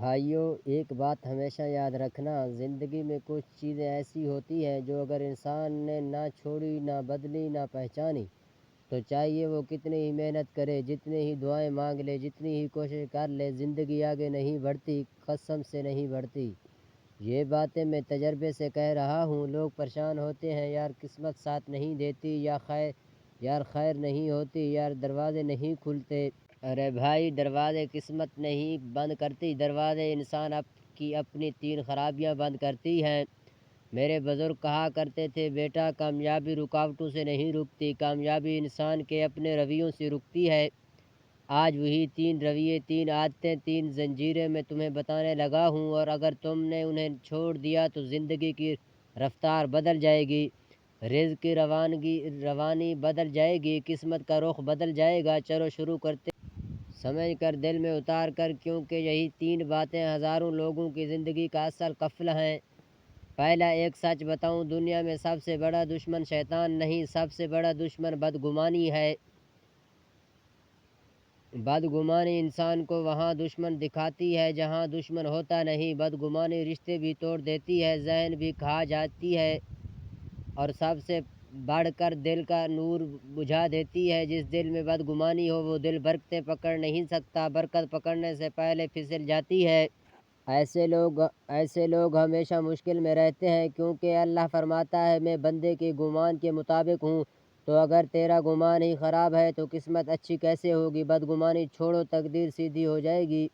بھائیوں، ایک بات ہمیشہ یاد رکھنا، زندگی میں کچھ چیزیں ایسی ہوتی ہیں جو اگر انسان نے نہ چھوڑی، نہ بدلی، نہ پہچانی تو چاہیے وہ کتنی ہی محنت کرے، جتنی ہی دعائیں مانگ لے، جتنی ہی کوشش کر لے، زندگی آگے نہیں بڑھتی، قسم سے نہیں بڑھتی۔ یہ باتیں میں تجربے سے کہہ رہا ہوں۔ لوگ پریشان ہوتے ہیں، یار قسمت ساتھ نہیں دیتی، یار خیر نہیں ہوتی، یار دروازے نہیں کھلتے۔ ارے بھائی، دروازے قسمت نہیں بند کرتی، دروازے انسان کی اپنی 3 خرابیاں بند کرتی ہیں۔ میرے بزرگ کہا کرتے تھے، بیٹا کامیابی رکاوٹوں سے نہیں رکتی، کامیابی انسان کے اپنے رویوں سے رکتی ہے۔ آج وہی 3 رویے، 3 عادتیں، 3 زنجیریں میں تمہیں بتانے لگا ہوں، اور اگر تم نے انہیں چھوڑ دیا تو زندگی کی رفتار بدل جائے گی، رزق کی روانی بدل جائے گی، قسمت کا رخ بدل جائے گا۔ چلو شروع کرتے، سمجھ کر دل میں اتار کر، کیونکہ یہی 3 باتیں ہزاروں لوگوں کی زندگی کا اصل قفل ہیں۔ پہلا، ایک سچ بتاؤں، دنیا میں سب سے بڑا دشمن شیطان نہیں، سب سے بڑا دشمن بدگمانی ہے۔ بدگمانی انسان کو وہاں دشمن دکھاتی ہے جہاں دشمن ہوتا نہیں۔ بدگمانی رشتے بھی توڑ دیتی ہے، ذہن بھی کھا جاتی ہے، اور سب سے بڑھ کر دل کا نور بجھا دیتی ہے۔ جس دل میں بدگمانی ہو وہ دل برکتیں پکڑ نہیں سکتا، برکت پکڑنے سے پہلے پھسل جاتی ہے۔ ایسے لوگ ہمیشہ مشکل میں رہتے ہیں، کیونکہ اللہ فرماتا ہے، میں بندے کے گمان کے مطابق ہوں۔ تو اگر تیرا گمان ہی خراب ہے تو قسمت اچھی کیسے ہوگی؟ بدگمانی چھوڑو، تقدیر سیدھی ہو جائے گی۔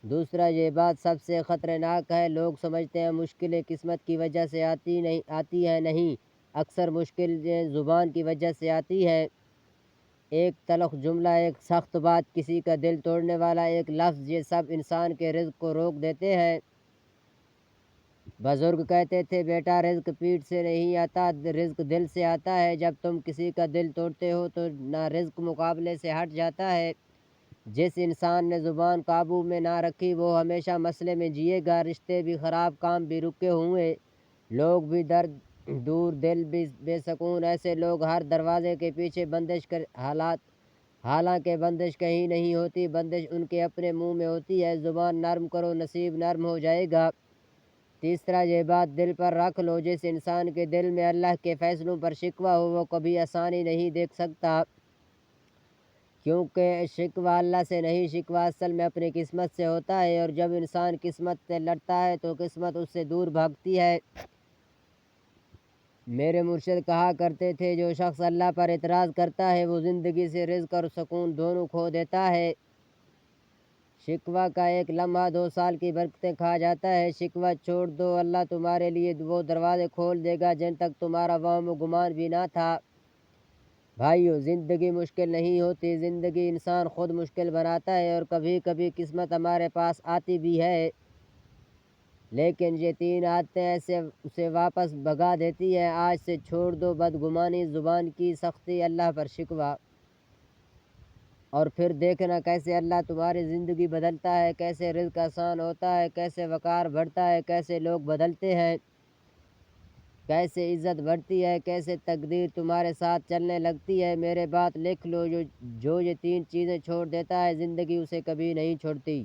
دوسرا، یہ بات سب سے خطرناک ہے، لوگ سمجھتے ہیں مشکلیں قسمت کی وجہ سے آتی ہیں، نہیں، اکثر مشکلیں زبان کی وجہ سے آتی ہیں۔ ایک تلخ جملہ، ایک سخت بات، کسی کا دل توڑنے والا ایک لفظ، یہ سب انسان کے رزق کو روک دیتے ہیں۔ بزرگ کہتے تھے، بیٹا رزق پیٹھ سے نہیں آتا، رزق دل سے آتا ہے۔ جب تم کسی کا دل توڑتے ہو تو نہ رزق مقابلے سے ہٹ جاتا ہے۔ جس انسان نے زبان قابو میں نہ رکھی وہ ہمیشہ مسئلے میں جیے گا، رشتے بھی خراب، کام بھی رکے ہوئے، لوگ بھی درد دور، دل بھی بے سکون۔ ایسے لوگ ہر دروازے کے پیچھے بندش کر حالانکہ بندش کہیں نہیں ہوتی، بندش ان کے اپنے منہ میں ہوتی ہے۔ زبان نرم کرو، نصیب نرم ہو جائے گا۔ تیسرا، یہ بات دل پر رکھ لو، جس انسان کے دل میں اللہ کے فیصلوں پر شکوہ ہو وہ کبھی آسانی نہیں دیکھ سکتا، کیونکہ شکوہ اللہ سے نہیں، شکوہ اصل میں اپنی قسمت سے ہوتا ہے، اور جب انسان قسمت سے لڑتا ہے تو قسمت اس سے دور بھاگتی ہے۔ میرے مرشد کہا کرتے تھے، جو شخص اللہ پر اعتراض کرتا ہے وہ زندگی سے رزق اور سکون دونوں کھو دیتا ہے۔ شکوہ کا ایک لمحہ 2 سال کی برکتیں کھا جاتا ہے۔ شکوہ چھوڑ دو، اللہ تمہارے لیے وہ دروازے کھول دے گا جن تک تمہارا وہم و گمان بھی نہ تھا۔ بھائیو، زندگی مشکل نہیں ہوتی، زندگی انسان خود مشکل بناتا ہے، اور کبھی کبھی قسمت ہمارے پاس آتی بھی ہے، لیکن یہ 3 عادتیں ایسے اسے واپس بھگا دیتی ہیں۔ آج سے چھوڑ دو بدگمانی، زبان کی سختی، اللہ پر شکوہ، اور پھر دیکھنا کیسے اللہ تمہاری زندگی بدلتا ہے، کیسے رزق آسان ہوتا ہے، کیسے وقار بڑھتا ہے، کیسے لوگ بدلتے ہیں، کیسے عزت بڑھتی ہے، کیسے تقدیر تمہارے ساتھ چلنے لگتی ہے۔ میرے بات لکھ لو، جو یہ 3 چیزیں چھوڑ دیتا ہے زندگی اسے کبھی نہیں چھوڑتی۔